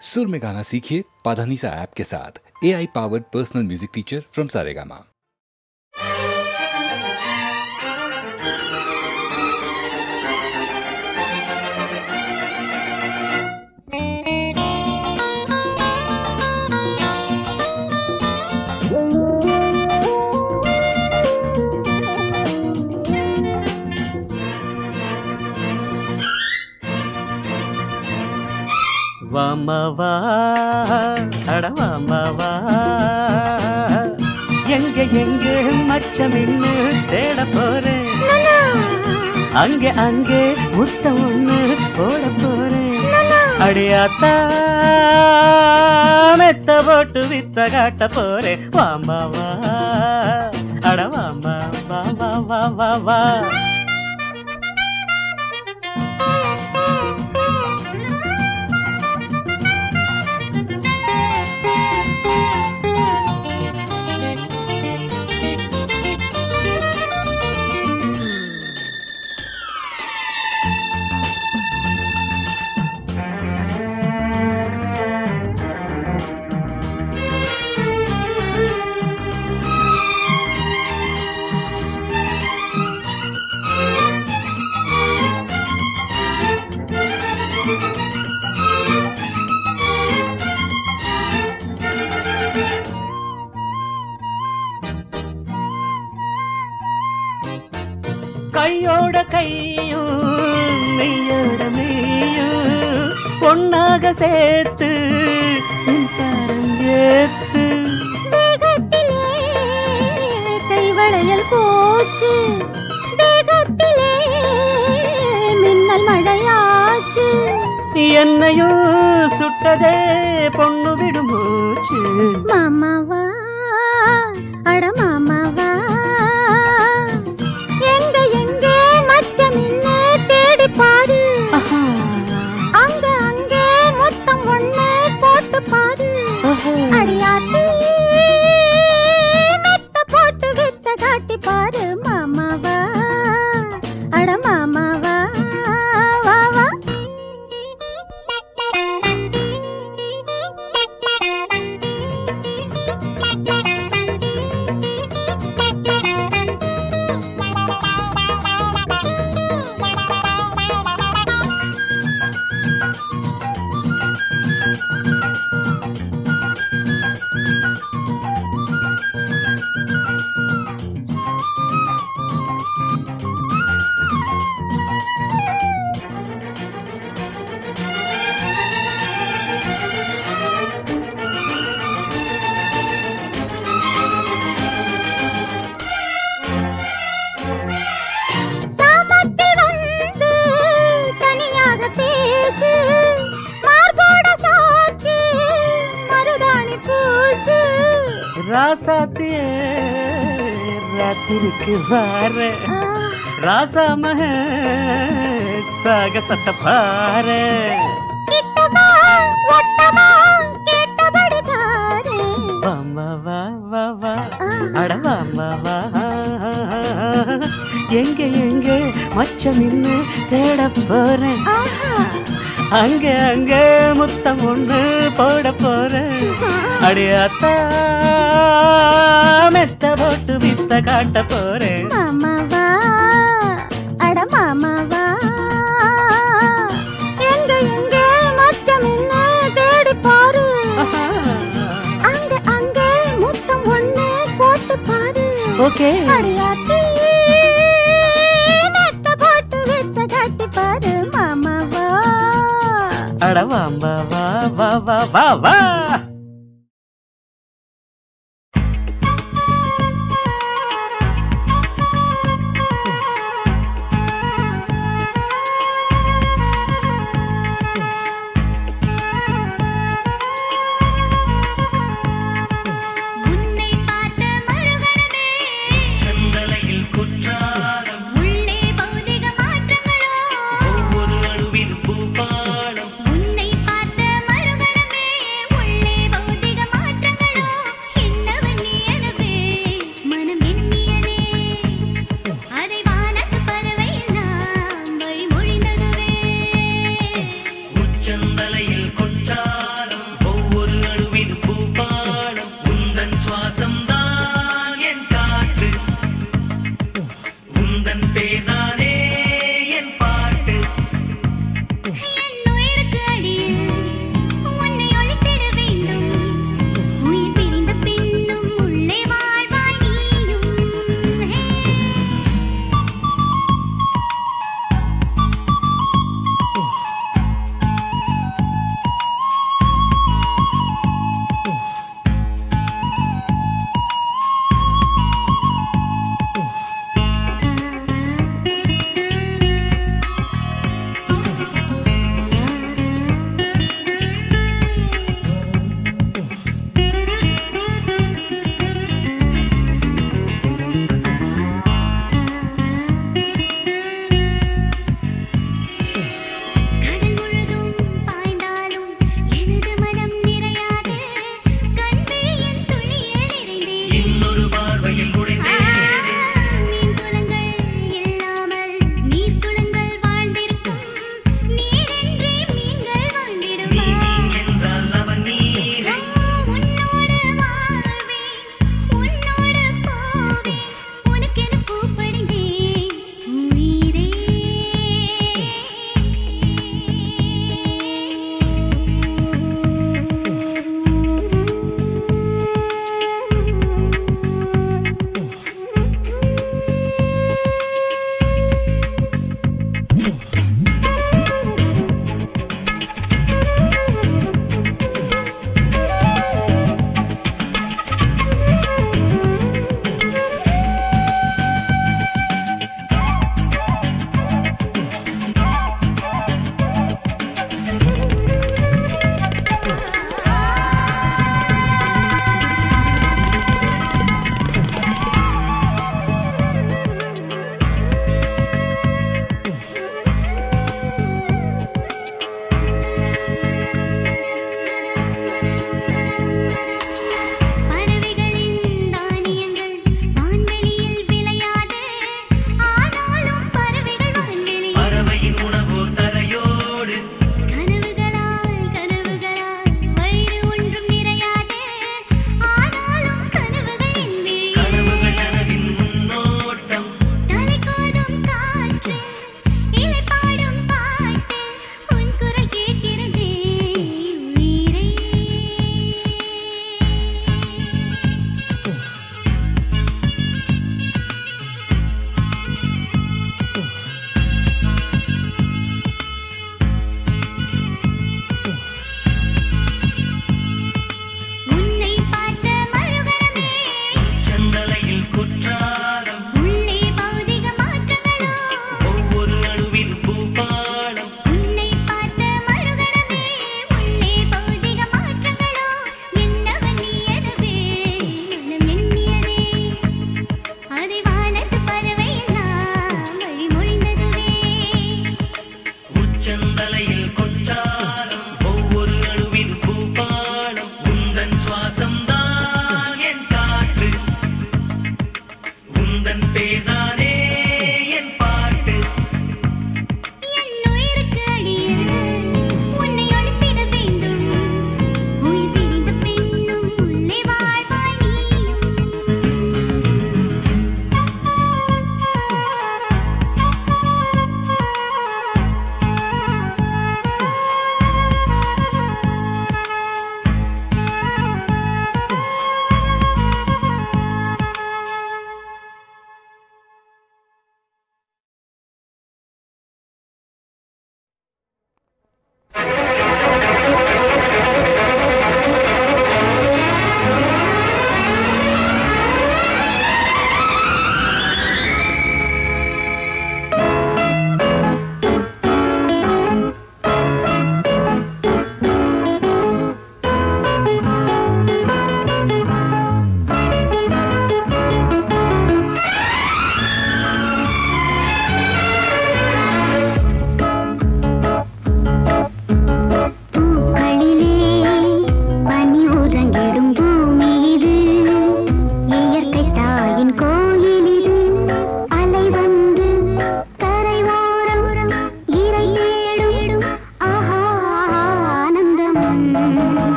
सुर में गाना सीखिए पाधानीसा ऐप के साथ। AI powered personal music teacher from Saregama. வாமாவா அடவாமாவா எங்க எங்க மச்சமின்னு தேட போறேன், அங்கே அங்கே முத்தம் ஒண்ணு போட போறேன். அடியாத்தா மெத்த போட்டு வித்த காட்ட போறேன். வாமாவா அடவாமா வா வா வா வா வா. கையோட கையும் மெய்யோட மெய்யும் பொன்னாக சேர்த்து மின்சாரம் ஏத்து கைவளையல் போச்சு தேகத்திலே மின்னல் மழையாச்சு. என்னையும் சுட்டதே பொண்ணு விடும் மூச்சு. மாமாவா அட மாமாவா பாரு, அங்க அங்கே மொத்தம் ஒண்ணு போட்டு பாரு. அடியாத்தி மெத்த போட்டு வித்த காட்டி பாரு. மாமாவா அட மாமாவா வா வா. ராசாத்தியே ராத்திரிக்கு வார ராசா மக சாக சத்த பார. வாமா வா வா வா அட வாமா வா. எங்க எங்க மச்சம் நின்னு தேட போறேன், அங்க அங்க முத்தம் ஒண்ணு போட போறேன். அடியாத்தா மெத்த போட்டு வித்த காட்ட போறேன். மாமாவா அட மாமாவா எங்க எங்க மச்சம் என்ன தேடி பாரு, அங்க அங்க முத்தம் ஒண்ணு போட்டு பாரு. ஓகே அடியாத்தி மெத்த போட்டு வித்த காட்டி பாரு. மாமாவா அடவாம்பா வா வா வா வா வா. உன்னை பார்த்த மறுகணமே உள்ளே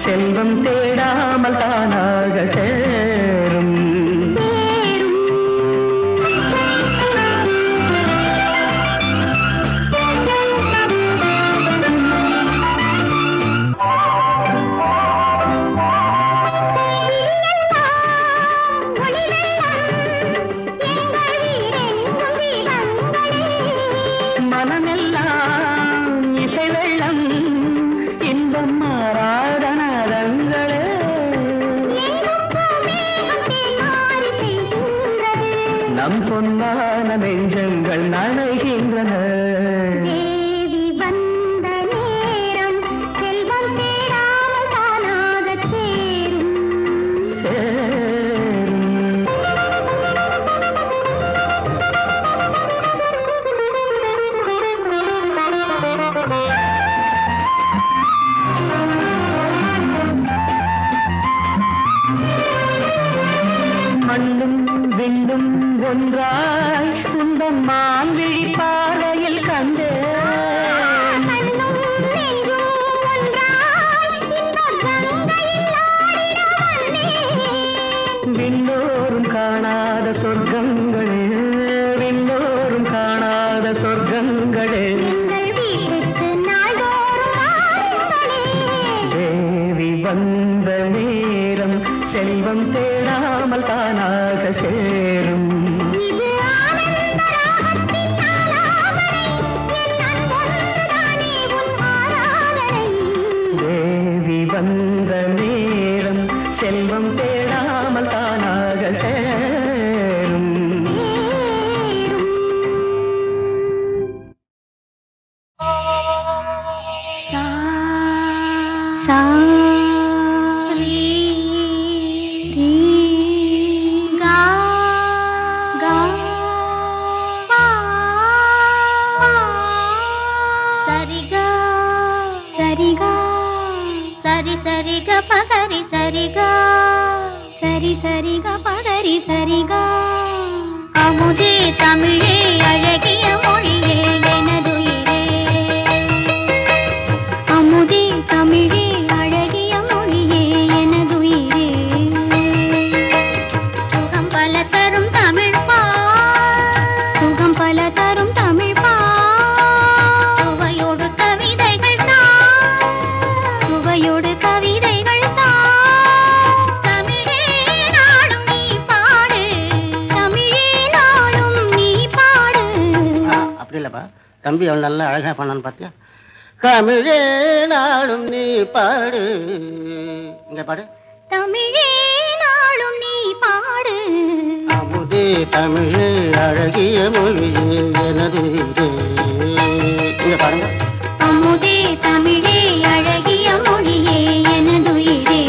செல்வம் தேடாமல் தானாக சேரும். நம் பொன்னான நெஞ்சங்கள் நனைகின்றன. தேவி வந்த நேரம் செல்வம் தேடாமல் தானாகச் சேரும். மண்ணும் விண்ணும் ஒன்றாய் உந்தன் மான்விழி பாறையில் கண்டே. மண்ணும் நெஞ்சும் ஒன்றாய் இந்த கங்கையில் ஆடிட வந்தேன். விண்ணோரும் காணாத சொர்க்கங்களே, விண்ணோரும் காணாத சொர்க்கங்களே. எங்கள் வீட்டுக்கு நாள்தோறும் வாருங்களே. தேவி வந்த நேரம் செல்வம் தேடாமல் தானாக சேரும். இது ஆனந்த ராகத்தின் ஆலாபனை. என் அன்பொன்றுதானே உன் ஆராதனை. தேவி வந்த நேரம் செல்வம் தேடாமல் தானாக சேரும். சா ரீ ரீ கா கா பா சரிகா சரிகா சரி சரிக பகரி சரிகா சரி சரிக பகரி சரிகா. அமுதே தமிழே அழகிய மொழியே எனதுயிரே. அமுதே தமிழே அழகிய மொழியே எனதுயிரே. சுகம் பல தரும் தமிழ் பா, சுகம் பல தரும் தமிழ் பா. சுவையோடு கவிதைகள் தா, சுவையோடு கவிதைகள் தா. தமிழே நாளும் நீ பாடு, தமிழே நாளும் நீ பாடு. அப்படி இல்லப்பா, தம்பி அவன் நல்லா அழகா பண்ணான்னு பார்த்தியா? தமிழே நாளும் நீ பாடு. இங்க பாடு. தமிழே நாளும் நீ பாடு. அமுதே தமிழே அழகிய மொழியே எனது இதே. இங்க பாருங்க. அமுதே தமிழே அழகிய மொழியே எனதுயிரே.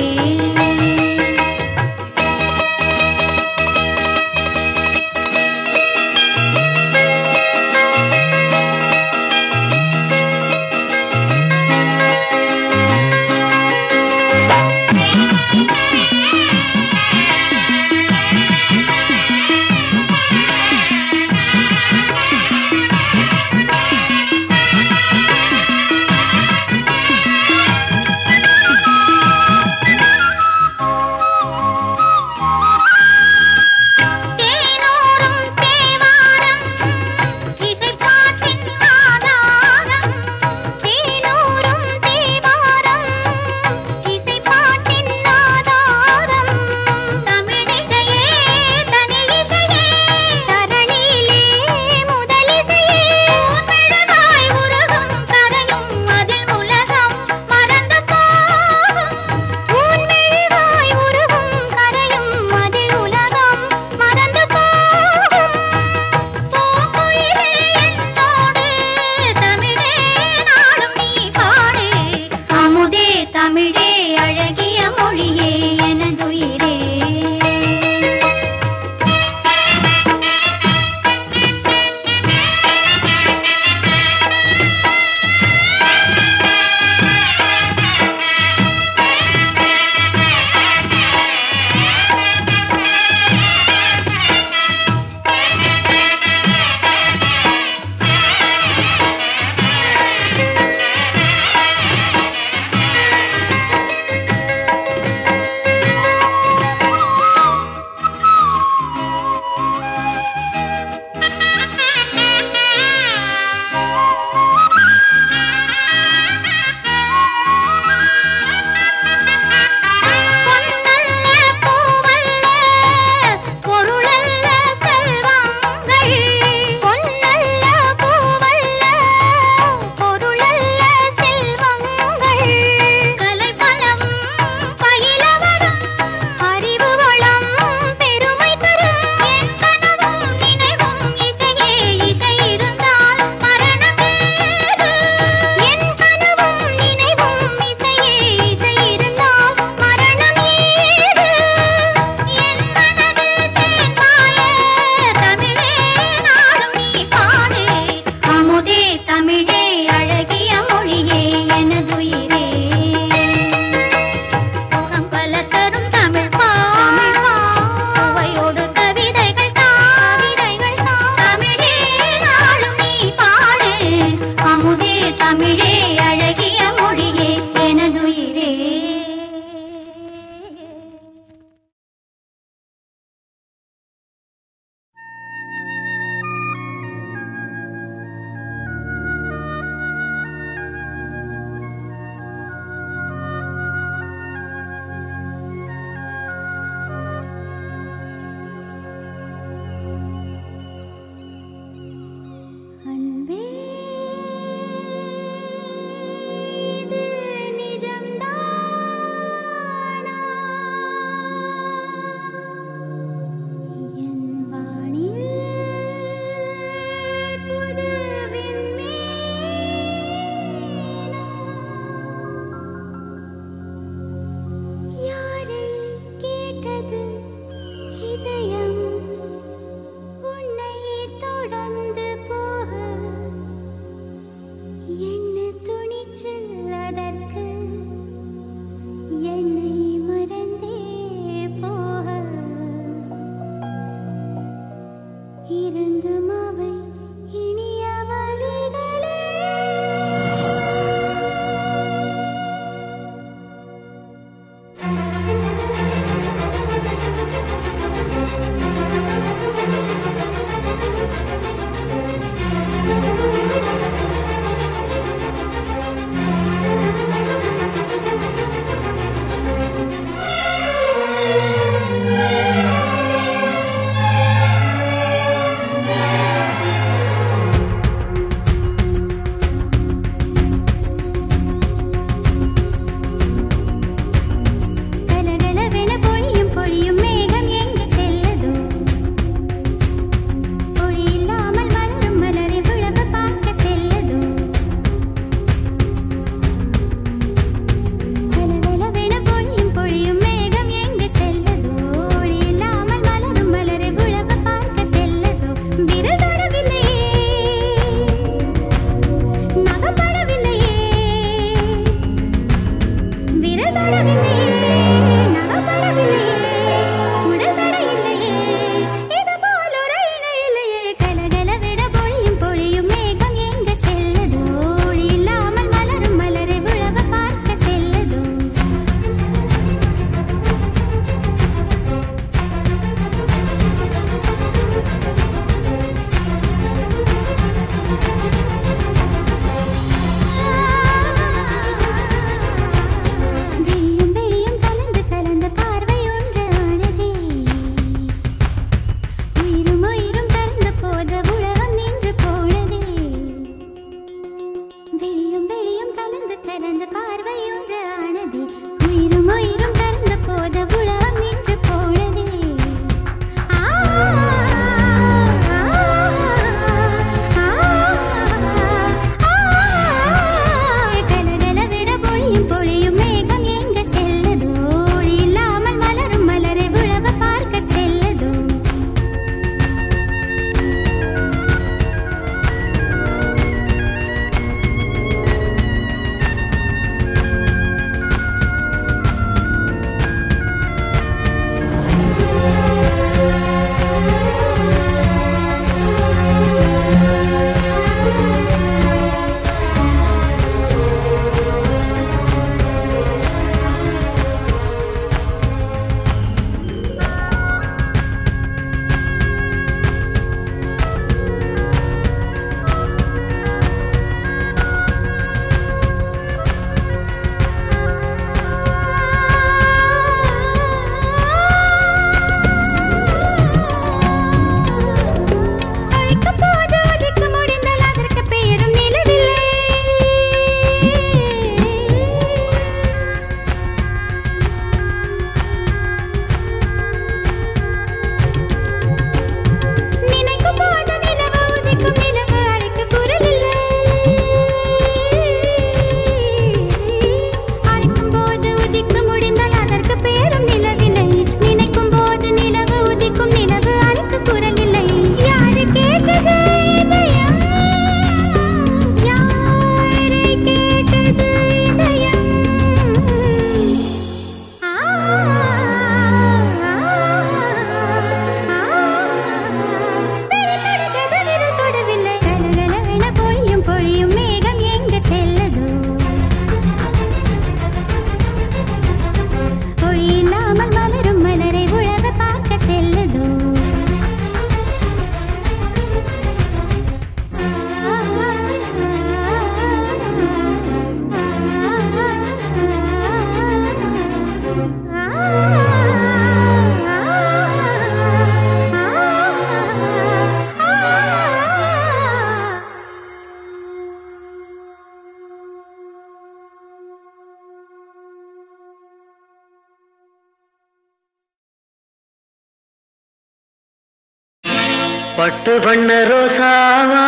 பட்டு வண்ண ரோசாவா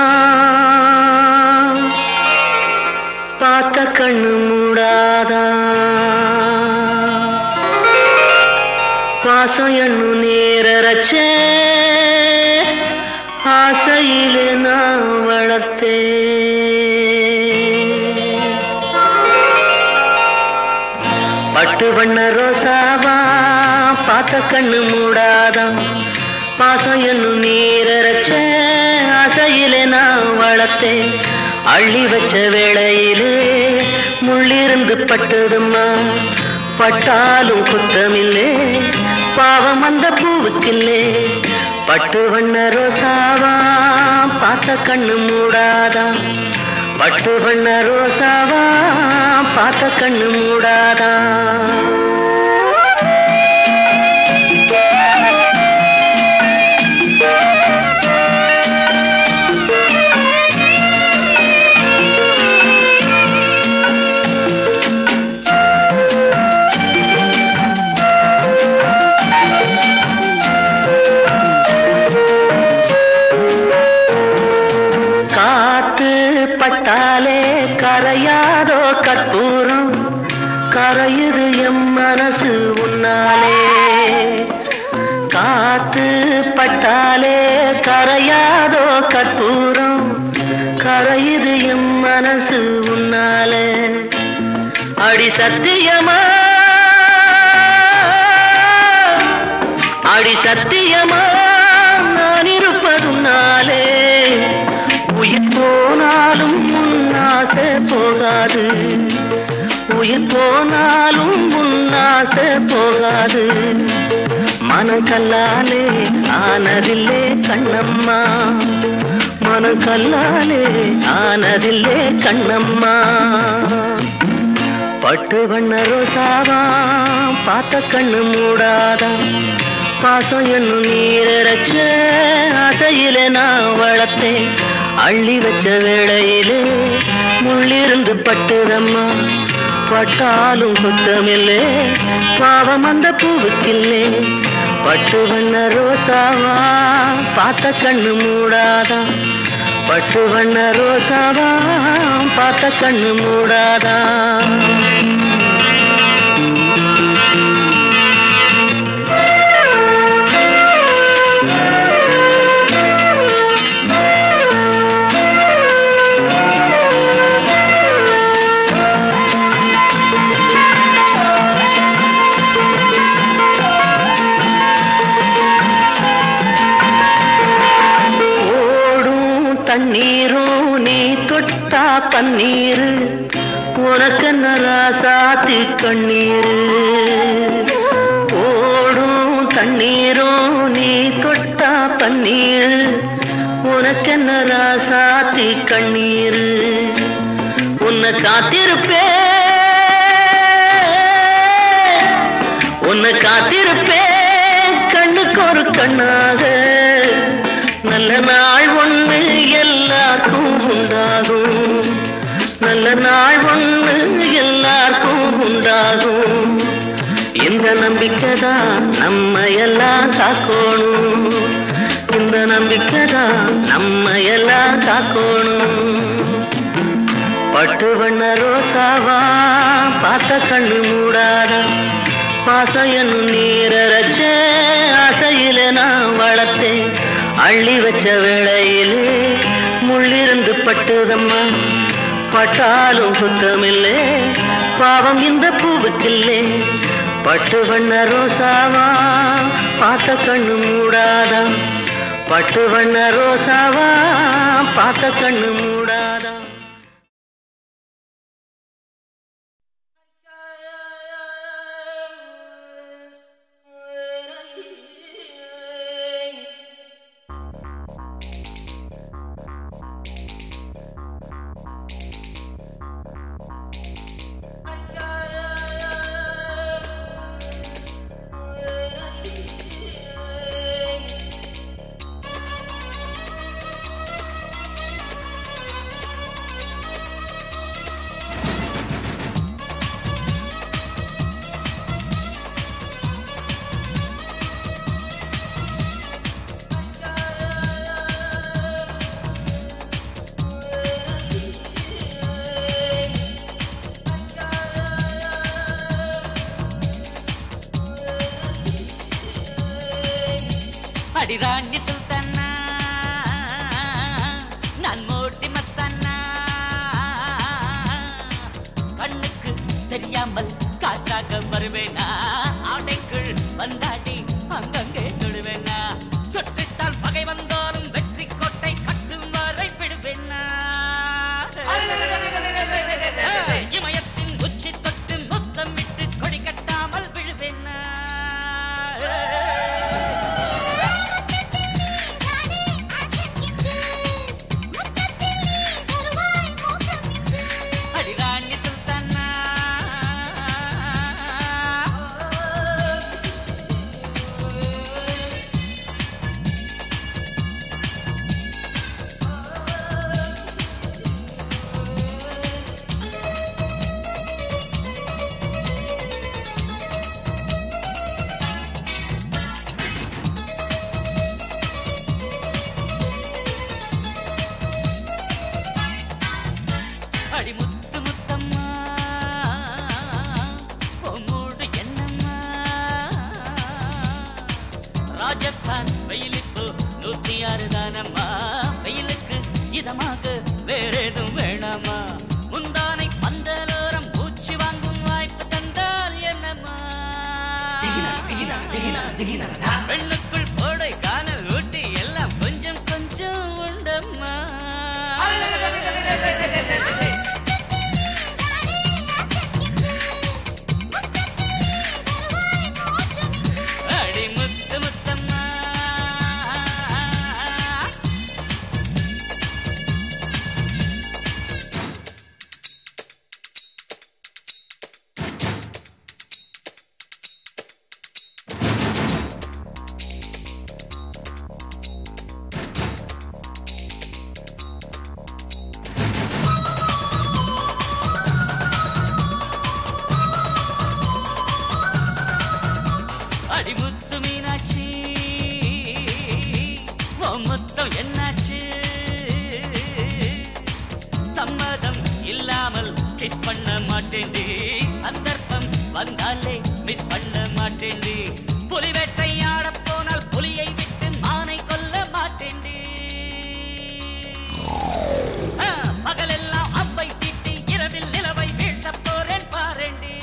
பார்த்த கண்ணு மூடாதா பாசம் என்னும் நேரச்சே ஆசையிலே நான் வளர்த்தே பட்டு வண்ண ரோசாவா பார்த்த கண்ணு மூடாதா பாசம் என்னும் நீரச்ச ஆசையிலே நான் வளர்த்தேன் அள்ளி வச்ச வேளையிலே முள்ளிருந்து பட்டதும்மா பட்டாலும் குத்தமில்லே பாவம் அந்த பூவுக்கில்லே பட்டு வண்ண ரோசாவா பார்த்த கண்ணு மூடாதா பட்டு வண்ண ரோசாவா பார்த்த கண்ணு மூடாதா பட்டாலே கரையாதோ கற்பூரம் கரையுது எம் மனசு உன்னாலே காத்து பட்டாலே கரையாதோ கற்பூரம் கரையுது எம் மனசு உன்னாலே அடி சத்தியமா நான் இருப்பதுனாலே உயிர் போனாலும் முன்னாசை போகாது உயிர் போனாலும் முன்னாசை போகாது மனம் கல்லாலே ஆனதில்லே கண்ணம்மா மனம் கல்லாலே ஆனதில்லே கண்ணம்மா பட்டு வண்ண ரோசாவா பார்த்த கண்ணு மூடாதா பாசம் என்னும் நீரச்ச ஆசையிலே நான் வளர்த்தேன் அள்ளி வச்ச வேளையிலே முள்ளிருந்து பட்டுதம்மா பட்டாலும் குத்தமில்லே பாவம் அந்த பூவுக்கில்லே பட்டு வண்ண ரோசாவா பார்த்த கண்ணு மூடாதா பட்டு வண்ண ரோசாவா பார்த்த கண்ணு மூடாதா தண்ணீரும் நீ தொட்டா பன்னீர் உனக்கு நராசாத்தி கண்ணீர் ஓடும் தண்ணீரும் நீ தொட்டா பன்னீர் உனக்கு நராசாத்தி கண்ணீர் உன்னை காத்திருப்பேன் கண்ணுக்கு ஒரு கண்ணாக நல்ல நாள் ஒண்ணு எல்லாருக்கும் உண்டாகும் நல்ல நாள் ஒண்ணு எல்லாருக்கும் உண்டாகும் இந்த நம்பிக்கைதான் நம்ம எல்லாம் காக்கணும் இந்த நம்பிக்கைதான் நம்ம எல்லாம் காக்கணும் பட்டு வண்ண ரோசாவா பார்த்த கண்ணு மூடாதா பாசம் என்னும் நீரச்ச ஆசையில நான் வளர்த்தேன் அள்ளி வச்ச வேளையிலே முள்ளிருந்து பட்டுதம்மா பட்டாலும் குத்தமில்லே பாவம் இந்த பூவுக்கில்லே பட்டு வண்ண ரோசாவா பார்த்த கண்ணு மூடாதா பட்டு வண்ண ரோசாவா பார்த்த கண்ணு மூடாதா அடிராணி சுல்தானா நான் மோட்டி மஸ்தானா கண்ணுக்கு தெரியாமல் காற்றாக வருவேனா ஆடைக்குள் வந்தாடி அங்கங்கே தொடுவேனா சுற்றிட்டால் பகை வந்தாலும் வெற்றி கோட்டை கட்டும் வரை விடுவேனா இமயத்தின் உச்சி தொட்டு முத்தமிட்டு கொடி கட்டாமல் விழுவேனா ராஜஸ்தான் வெயிலுக்கு 106 தானம்மா வெயிலுக்கு இதமாக வேறேதும் வேணாமா முந்தானை பந்தலோரம் பூச்சி வாங்கும் வாய்ப்பு தந்தால் என்னம்மா பெண்ணுக்குள் போடை காணல் ஊட்டி எல்லாம் கொஞ்சம் கொஞ்சம் உண்டம்மா அடிமுத்து மீனாட்சி மொத்தம் என்னாச்சு சம்மதம் இல்லாமல் கிஸ் பண்ண மாட்டேண்டி சந்தர்ப்பம் வந்தாலே மிஸ் பண்ண மாட்டேண்டி புலி வேட்டையாட போனால் புலியை விட்டு மானை கொல்ல மாட்டேண்டி பகலெல்லாம் அம்பை தீட்டி இரவில் நிலவை வீழ்த்த போறேன் பாரேண்டி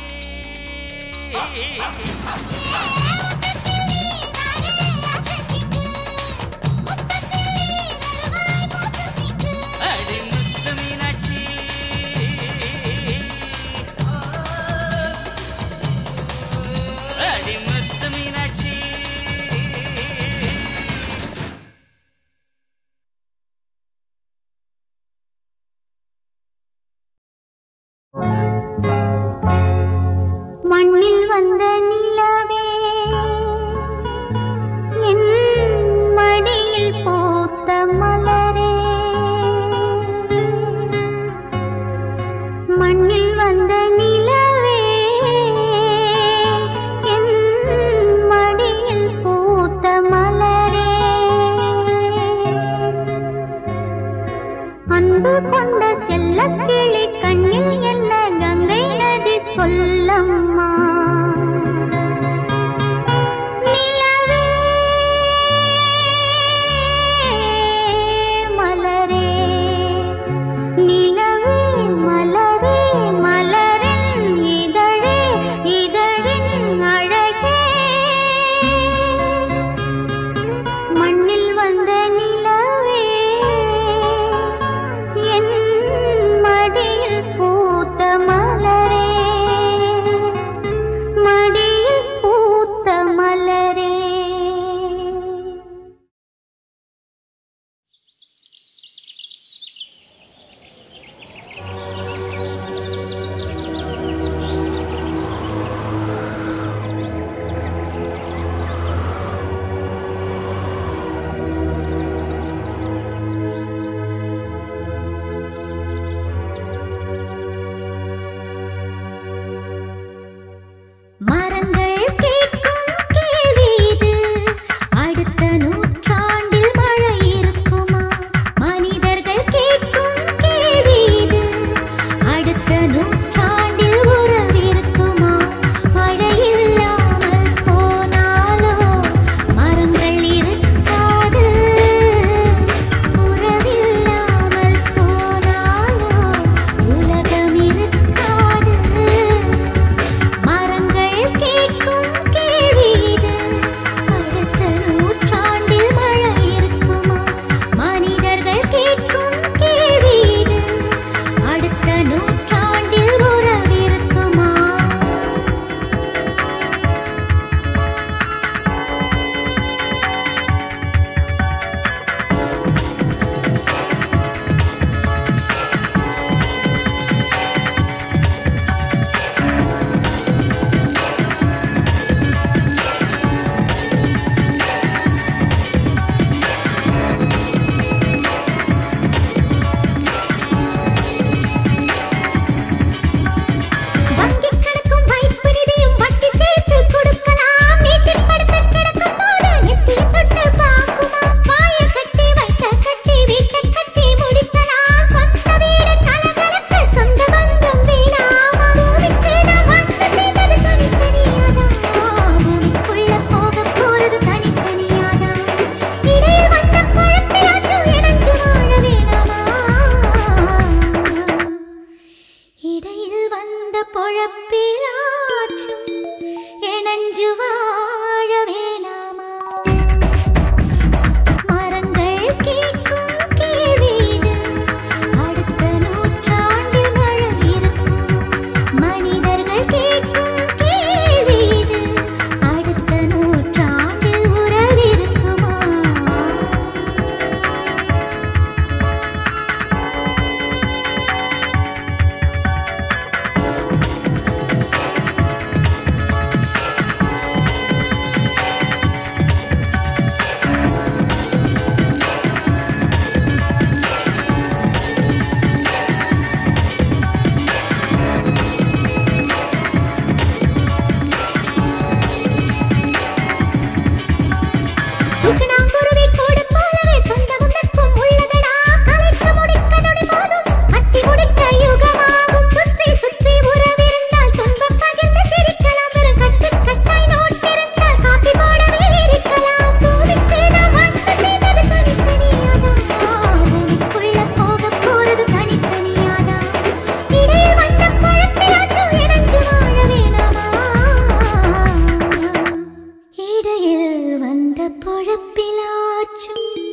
வந்த பொழப்பிலாச்சும்